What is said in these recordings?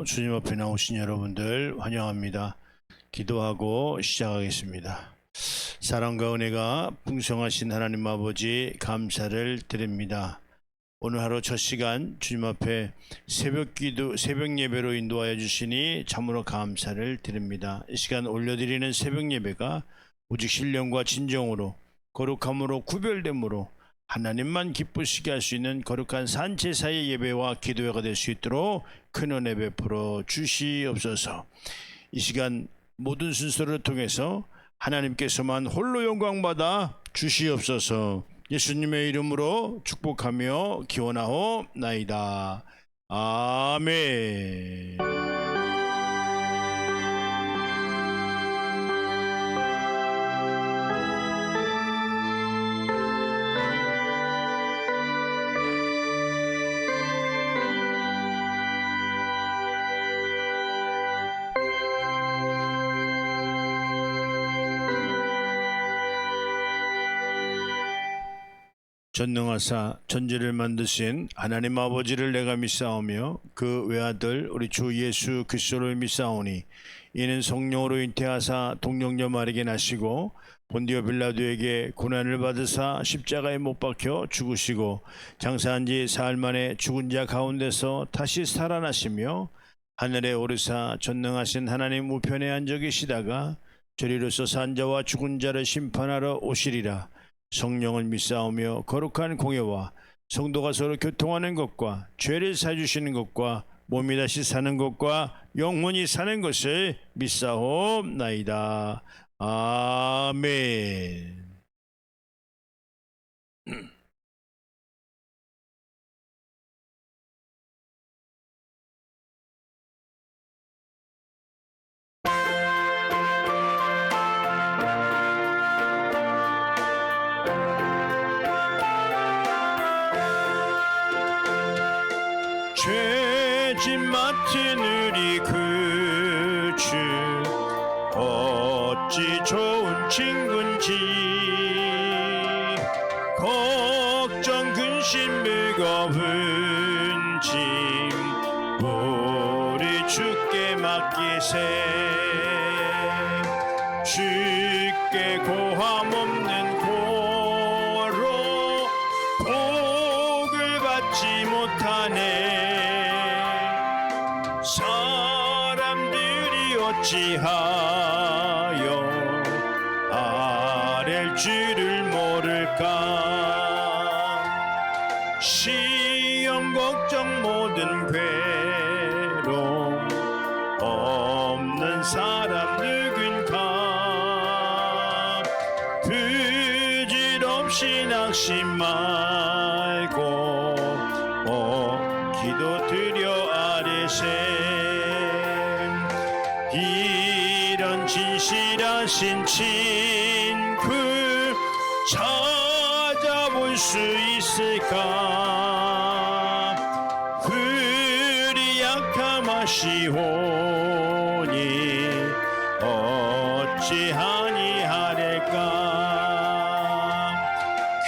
예배로 주님 앞에 나오신 여러분들 환영합니다. 기도하고 시작하겠습니다. 사랑과 은혜가 풍성하신 하나님 아버지 감사를 드립니다. 오늘 하루 첫 시간 주님 앞에 새벽 기도, 새벽 예배로 인도하여 주시니 참으로 감사를 드립니다. 이 시간 올려드리는 새벽 예배가 오직 신령과 진정으로 거룩함으로 구별됨으로 하나님만 기쁘시게 할 수 있는 거룩한 산제사의 예배와 기도회가 될 수 있도록 큰 은혜 베풀어 주시옵소서. 이 시간 모든 순서를 통해서 하나님께서만 홀로 영광받아 주시옵소서. 예수님의 이름으로 축복하며 기원하옵나이다. 아멘. 전능하사 천지를 만드신 하나님 아버지를 내가 믿사오며 그 외아들 우리 주 예수 그리스도를 믿사오니 이는 성령으로 잉태하사 동정녀 마리아에게 나시고 본디오 빌라도에게 고난을 받으사 십자가에 못 박혀 죽으시고 장사한 지 사흘 만에 죽은 자 가운데서 다시 살아나시며 하늘에 오르사 전능하신 하나님 우편에 앉아 계시다가 저리로서 산 자와 죽은 자를 심판하러 오시리라. 성령을 믿사오며 거룩한 공예와 성도가 서로 교통하는 것과 죄를 사주시는 것과 몸이 다시 사는 것과 영원히 사는 것을 믿사옵나이다. 아멘. 죄짐 맡은 우리 그 주 어찌 좋은 친군지 걱정 근심 무거운 짐 우리 주께 맡기세. 주께 고함 없는 고로 복을 받지 못하네. 사람들이 어찌하여 아랠 줄을 모를까. 시험 걱정 모든 괴로움 없는 사람 누군가. 부질없이 낙심 말고 기도 드려 아뢰세. 이런 진실하신 친구 찾아볼 수 있을까. 우리 약함하시오니 어찌하니 하릴까.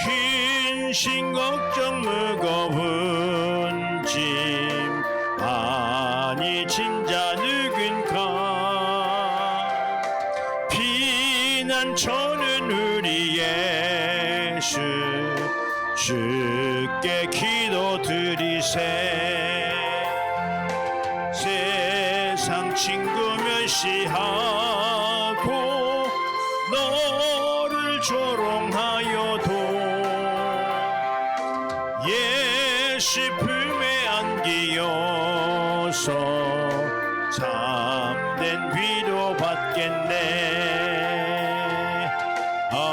근심 걱정 무거운 짐 많이 진자 누군가. 피난처는 우리 예수 주께 기도드리세. 세상 친구 멸시하고 너를 조롱하여도 예수 품에 안기어서 참된 위로 받겠네. 아멘.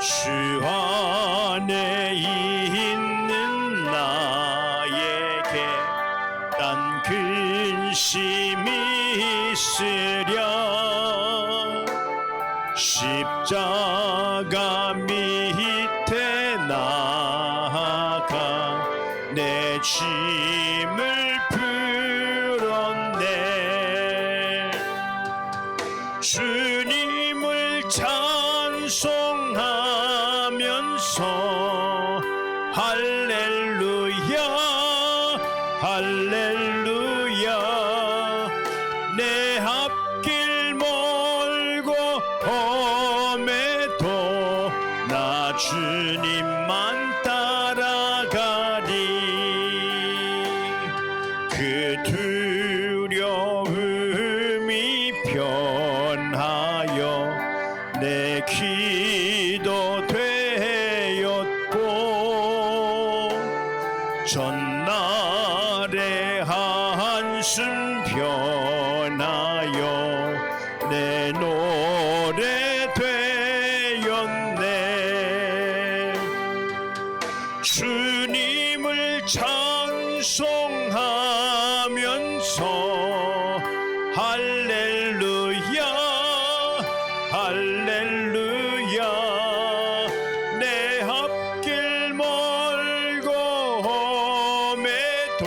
주 안에 있는 나에게 난 근심이 있으랴. 십자가 밑에 나아가 내 짐을 풀었네. 주님을 찬송하면서 할렐루야 할렐루야. 내 앞길 멀고 험해도 나 주님만 따라가리. 그 두려움이 변하여 내 기도 되었고, 전날의 한숨 변하여 내 노래 되었네. 주님을 찬송하면서 할렐루야 할렐루야. 내 앞길 멀고 험해도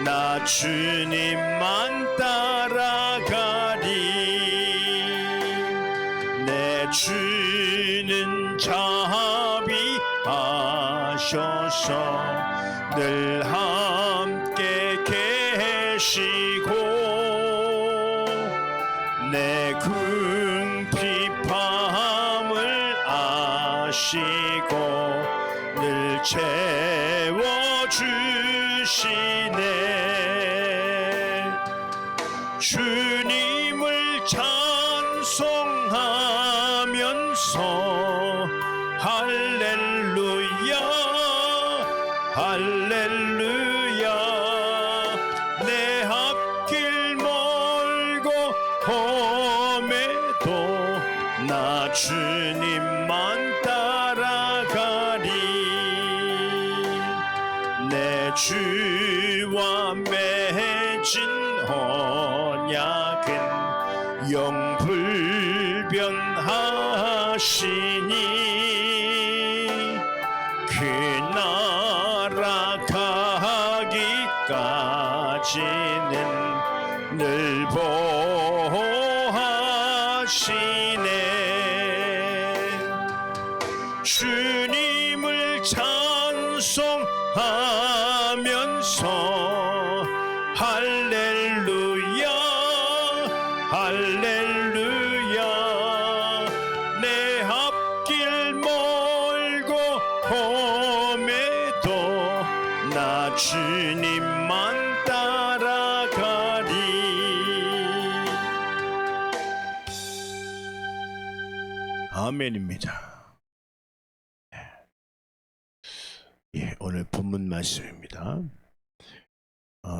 나 주님만 따라가리. 내 주는 자비하셔서 늘 함께 계시고, 내 궁핍함을 아시고 늘 채워주시네. 주님을 찬송하면서 할렐루야 할렐루야. 내 앞길 멀고 험해도 나 주님만 따라가리. 내 주와 맺은 언약은 영불변하시니, 그 나라 가기까지는 늘 보호하시네. 주님을 찬송하면서 할렐루야 할렐루야. 내 앞길 멀고 험해도 나 주님만 따라가리. 아멘입니다. 오늘 본문 말씀입니다.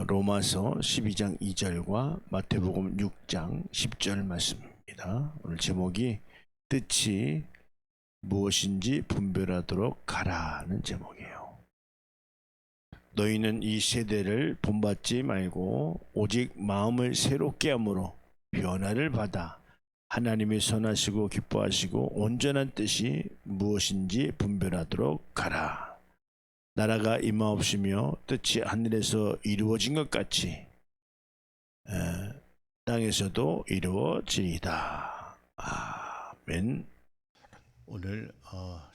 로마서 12장 2절과 마태복음 6장 10절 말씀입니다. 오늘 제목이 뜻이 무엇인지 분별하도록 가라는 제목이에요. 너희는 이 세대를 본받지 말고 오직 마음을 새롭게 함으로 변화를 받아 하나님의 선하시고 기뻐하시고 온전한 뜻이 무엇인지 분별하도록 가라. 나라가 임하옵시며 뜻이 하늘에서 이루어진 것 같이 땅에서도 이루어지이다. 아멘. 오늘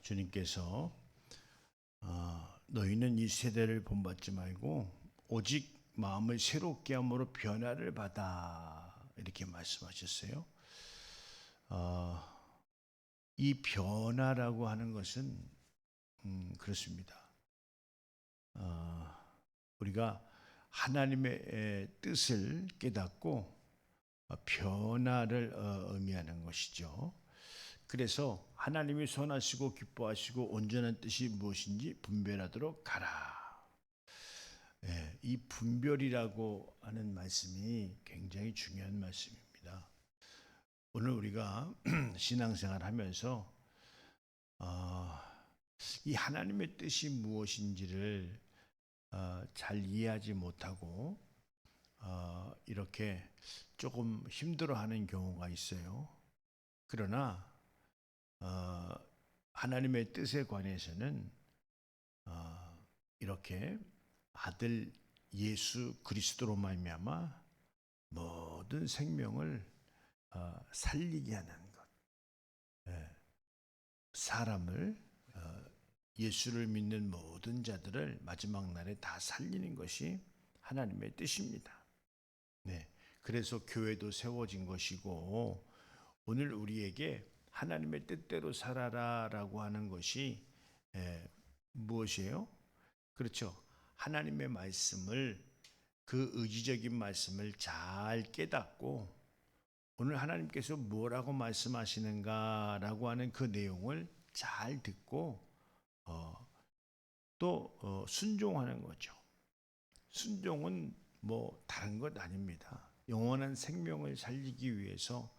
주님께서 너희는 이 세대를 본받지 말고 오직 마음을 새롭게 함으로 변화를 받아, 이렇게 말씀하셨어요. 이 변화라고 하는 것은 그렇습니다. 우리가 하나님의 뜻을 깨닫고 변화를 의미하는 것이죠. 그래서 하나님이 선하시고 기뻐하시고 온전한 뜻이 무엇인지 분별하도록 가라. 이 분별이라고 하는 말씀이 굉장히 중요한 말씀입니다. 오늘 우리가 신앙생활 하면서 이 하나님의 뜻이 무엇인지를 잘 이해하지 못하고 이렇게 조금 힘들어하는 경우가 있어요. 그러나 하나님의 뜻에 관해서는 이렇게 아들 예수 그리스도로 말미암아 모든 생명을 살리게 하는 것. 예, 사람을 예수를 믿는 모든 자들을 마지막 날에 다 살리는 것이 하나님의 뜻입니다. 네, 그래서 교회도 세워진 것이고 오늘 우리에게 하나님의 뜻대로 살아라라고 하는 것이 무엇이에요? 그렇죠. 하나님의 말씀을 그 의지적인 말씀을 잘 깨닫고 오늘 하나님께서 뭐라고 말씀하시는가라고 하는 그 내용을 잘 듣고 또 순종하는 거죠. 순종은 뭐 다른 것 아닙니다. 영원한 생명을 살리기 위해서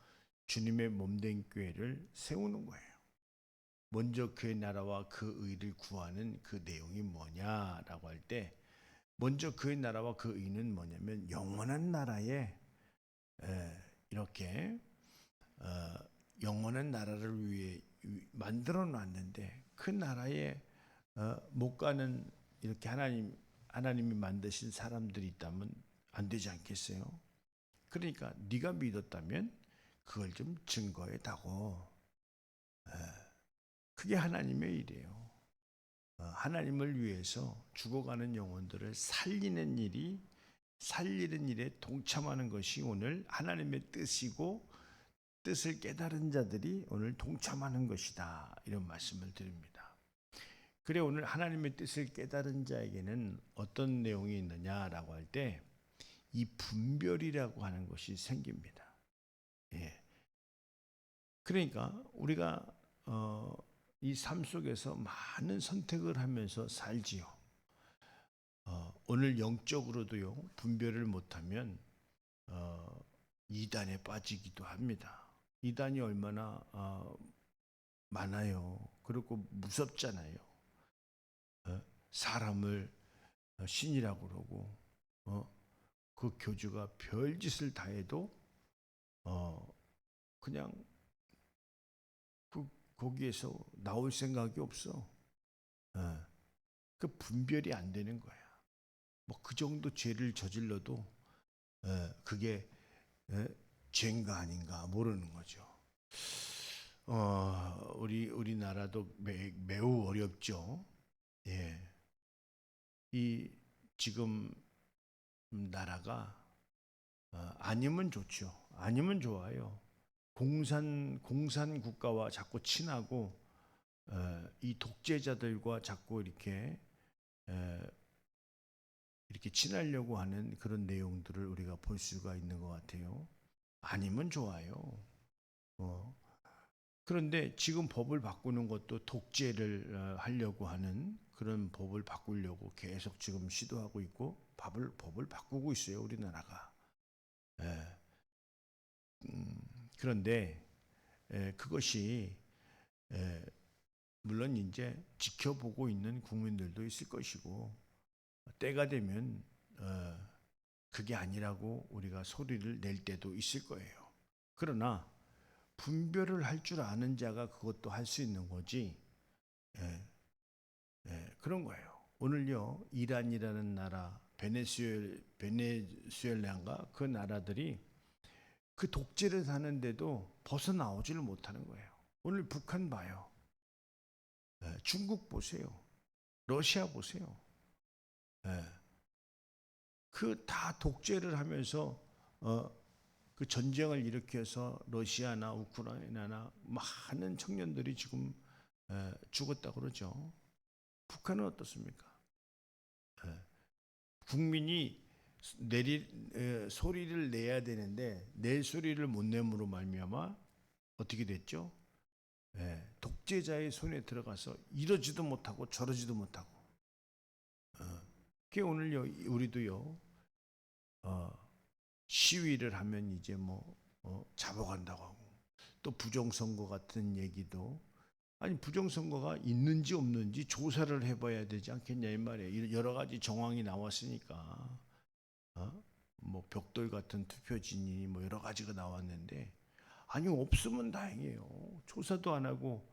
주님의 몸된 교회를 세우는 거예요. 먼저 그의 나라와 그 의를 구하는 그 내용이 뭐냐라고 할 때 먼저 그의 나라와 그 의는 뭐냐면 영원한 나라에 이렇게 영원한 나라를 위해 만들어 놨는데 그 나라에 못 가는 이렇게 하나님이 만드신 사람들이 있다면 안 되지 않겠어요? 그러니까 네가 믿었다면 그걸 좀 증거해 다고. 그게 하나님의 일이에요. 하나님을 위해서 죽어가는 영혼들을 살리는 일에 동참하는 것이 오늘 하나님의 뜻이고 뜻을 깨달은 자들이 오늘 동참하는 것이다. 이런 말씀을 드립니다. 그래 오늘 하나님의 뜻을 깨달은 자에게는 어떤 내용이 있느냐라고 할 때 이 분별이라고 하는 것이 생깁니다. 예. 그러니까 우리가 이 삶 속에서 많은 선택을 하면서 살지요. 오늘 영적으로도요 분별을 못하면 이단에 빠지기도 합니다. 이단이 얼마나 많아요. 그리고 무섭잖아요. 사람을 신이라고 그러고 그 교주가 별짓을 다 해도 그냥 거기에서 나올 생각이 없어. 그 분별이 안 되는 거야. 뭐 그 정도 죄를 저질러도 그게 죄인가 아닌가 모르는 거죠. 우리나라도 매우 어렵죠. 예. 이 지금 나라가 아니면 좋죠. 아니면 좋아요. 공산 국가와 자꾸 친하고 이 독재자들과 자꾸 이렇게 친하려고 하는 그런 내용들을 우리가 볼 수가 있는 것 같아요. 아니면 좋아요. 그런데 지금 법을 바꾸는 것도 독재를 하려고 하는 그런 법을 바꾸려고 계속 지금 시도하고 있고 법을 바꾸고 있어요, 우리나라가. 그런데 그것이 물론 이제 지켜보고 있는 국민들도 있을 것이고 때가 되면 그게 아니라고 우리가 소리를 낼 때도 있을 거예요. 그러나 분별을 할 줄 아는 자가 그것도 할 수 있는 거지. 그런 거예요. 오늘요 이란이라는 나라, 베네수엘라인가 그 나라들이 그 독재를 사는데도 벗어나오지를 못하는 거예요. 오늘 북한 봐요. 중국 보세요. 러시아 보세요. 그 다 독재를 하면서 그 전쟁을 일으켜서 러시아나 우크라이나나 많은 청년들이 지금 죽었다고 그러죠. 북한은 어떻습니까? 국민이 소리를 내야 되는데 낼 소리를 못 내므로 말미암아 어떻게 됐죠? 독재자의 손에 들어가서 이러지도 못하고 저러지도 못하고. 그게 오늘요 우리도요 시위를 하면 이제 뭐 잡아간다고 하고 또 부정선거 같은 얘기도 아니 부정선거가 있는지 없는지 조사를 해봐야 되지 않겠냐 이 말이에요. 여러 가지 정황이 나왔으니까 뭐 벽돌 같은 투표진이 뭐 여러 가지가 나왔는데 아니 없으면 다행이에요. 조사도 안 하고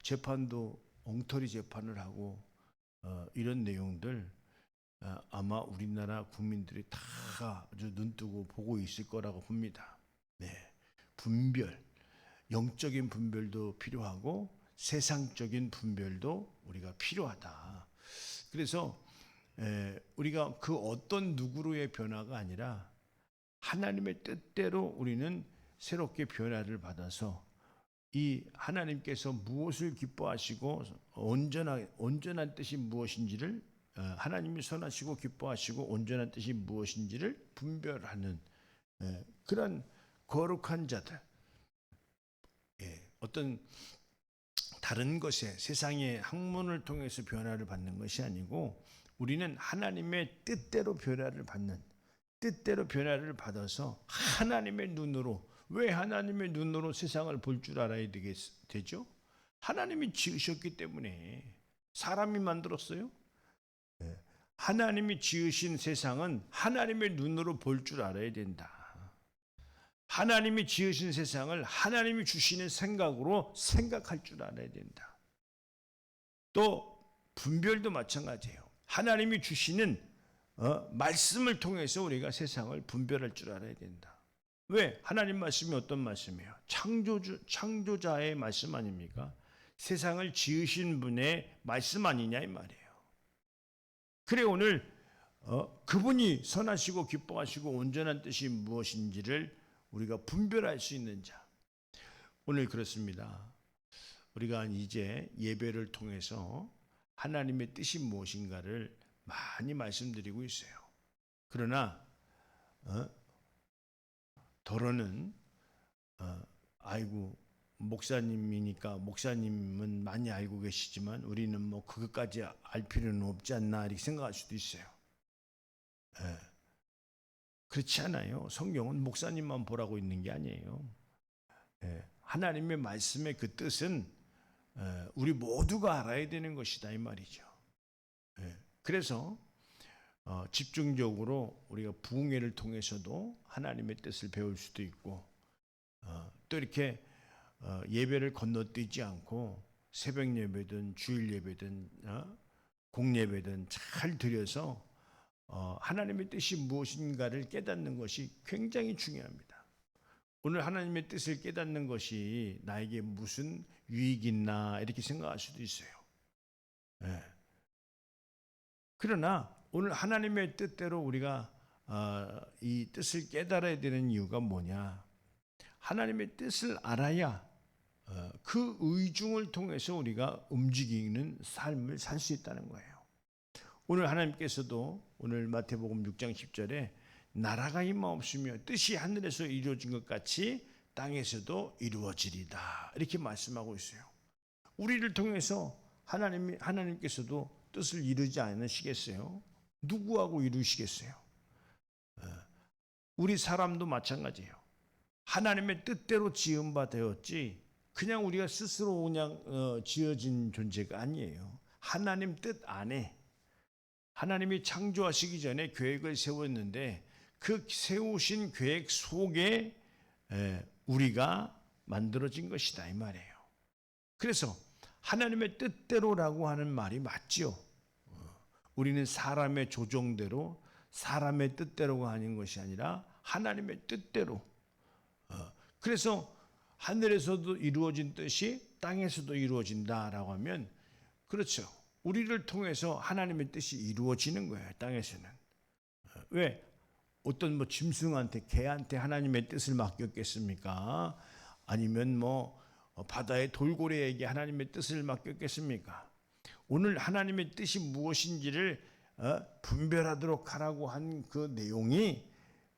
재판도 엉터리 재판을 하고 이런 내용들 아마 우리나라 국민들이 다 아주 눈뜨고 보고 있을 거라고 봅니다. 네, 분별, 영적인 분별도 필요하고 세상적인 분별도 우리가 필요하다. 그래서 우리가 그 어떤 누구로의 변화가 아니라 하나님의 뜻대로 우리는 새롭게 변화를 받아서 이 하나님께서 무엇을 기뻐하시고 온전한 뜻이 무엇인지를 하나님이 선하시고 기뻐하시고 온전한 뜻이 무엇인지를 분별하는 그런 거룩한 자들, 어떤 다른 것에 세상의 학문을 통해서 변화를 받는 것이 아니고 우리는 하나님의 뜻대로 변화를 받아서 하나님의 눈으로, 왜 하나님의 눈으로 세상을 볼 줄 알아야 되죠? 하나님이 지으셨기 때문에. 사람이 만들었어요? 하나님이 지으신 세상은 하나님의 눈으로 볼 줄 알아야 된다. 하나님이 지으신 세상을 하나님이 주시는 생각으로 생각할 줄 알아야 된다. 또 분별도 마찬가지예요. 하나님이 주시는 말씀을 통해서 우리가 세상을 분별할 줄 알아야 된다. 왜? 하나님 말씀이 어떤 말씀이에요? 창조자의 말씀 아닙니까? 세상을 지으신 분의 말씀 아니냐 이 말이에요. 그래 오늘 그분이 선하시고 기뻐하시고 온전한 뜻이 무엇인지를 우리가 분별할 수 있는 자. 오늘 그렇습니다. 우리가 이제 예배를 통해서 하나님의 뜻이 무엇인가를 많이 말씀드리고 있어요. 그러나 더러는 아이고 목사님이니까 목사님은 많이 알고 계시지만 우리는 뭐 그것까지 알 필요는 없지 않나 이렇게 생각할 수도 있어요. 그렇지 않아요. 성경은 목사님만 보라고 있는 게 아니에요. 하나님의 말씀의 그 뜻은 우리 모두가 알아야 되는 것이다 이 말이죠. 그래서 집중적으로 우리가 부흥회를 통해서도 하나님의 뜻을 배울 수도 있고 또 이렇게 예배를 건너뛰지 않고 새벽 예배든 주일 예배든 공예배든 잘 드려서 하나님의 뜻이 무엇인가를 깨닫는 것이 굉장히 중요합니다. 오늘 하나님의 뜻을 깨닫는 것이 나에게 무슨 유익이 있나 이렇게 생각할 수도 있어요. 그러나 오늘 하나님의 뜻대로 우리가 이 뜻을 깨달아야 되는 이유가 뭐냐? 하나님의 뜻을 알아야 그 의중을 통해서 우리가 움직이는 삶을 살 수 있다는 거예요. 오늘 하나님께서도 오늘 마태복음 6장 10절에 나라가 임하옵시며 뜻이 하늘에서 이루어진 것 같이 땅에서도 이루어지리다 이렇게 말씀하고 있어요. 우리를 통해서 하나님께서도 뜻을 이루지 않으시겠어요? 누구하고 이루시겠어요? 우리 사람도 마찬가지예요. 하나님의 뜻대로 지은 바 되었지 그냥 우리가 스스로 그냥 지어진 존재가 아니에요. 하나님 뜻 안에 하나님이 창조하시기 전에 계획을 세웠는데 그 세우신 계획 속에 우리가 만들어진 것이다 이 말이에요. 그래서 하나님의 뜻대로라고 하는 말이 맞죠. 우리는 사람의 조정대로 사람의 뜻대로가 아닌 것이 아니라 하나님의 뜻대로. 그래서 하늘에서도 이루어진 뜻이 땅에서도 이루어진다라고 하면 그렇죠. 우리를 통해서 하나님의 뜻이 이루어지는 거예요. 땅에서는. 왜? 어떤 짐승한테 개한테 하나님의 뜻을 맡겼겠습니까? 아니면 바다의 돌고래에게 하나님의 뜻을 맡겼겠습니까? 오늘 하나님의 뜻이 무엇인지를 분별하도록 하라고 한 그 내용이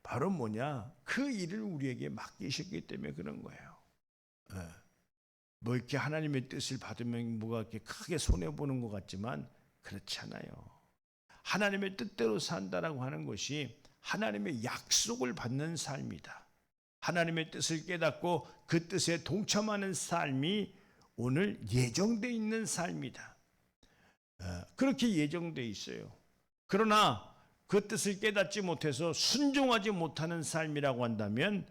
바로 뭐냐? 그 일을 우리에게 맡기셨기 때문에 그런 거예요. 이렇게 하나님의 뜻을 받으면 뭐가 이렇게 크게 손해보는 것 같지만 그렇지 않아요. 하나님의 뜻대로 산다라고 하는 것이 하나님의 약속을 받는 삶이다. 하나님의 뜻을 깨닫고 그 뜻에 동참하는 삶이 오늘 예정되어 있는 삶이다. 그렇게 예정되어 있어요. 그러나 그 뜻을 깨닫지 못해서 순종하지 못하는 삶이라고 한다면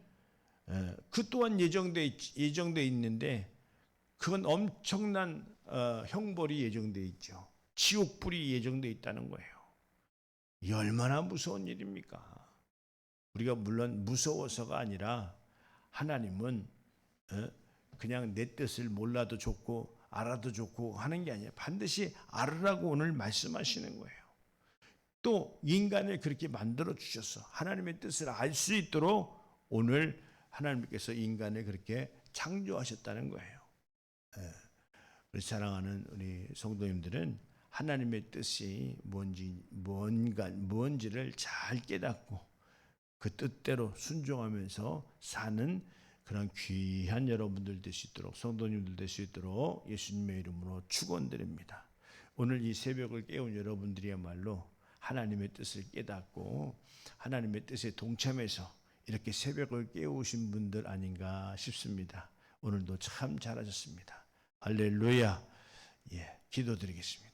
그 또한 예정되어 있는데 그건 엄청난 형벌이 예정되어 있죠. 지옥불이 예정되어 있다는 거예요. 이 얼마나 무서운 일입니까? 우리가 물론 무서워서가 아니라 하나님은 그냥 내 뜻을 몰라도 좋고 알아도 좋고 하는 게 아니에요. 반드시 알으라고 오늘 말씀하시는 거예요. 또 인간을 그렇게 만들어 주셔서 하나님의 뜻을 알 수 있도록 오늘 하나님께서 인간을 그렇게 창조하셨다는 거예요. 우리 사랑하는 우리 성도님들은 하나님의 뜻이 뭔지를 잘 깨닫고 그 뜻대로 순종하면서 사는 그런 귀한 여러분들 될 수 있도록, 성도님들 될 수 있도록 예수님의 이름으로 축원드립니다. 오늘 이 새벽을 깨운 여러분들이야말로 하나님의 뜻을 깨닫고 하나님의 뜻에 동참해서 이렇게 새벽을 깨우신 분들 아닌가 싶습니다. 오늘도 참 잘하셨습니다. 할렐루야. 기도드리겠습니다.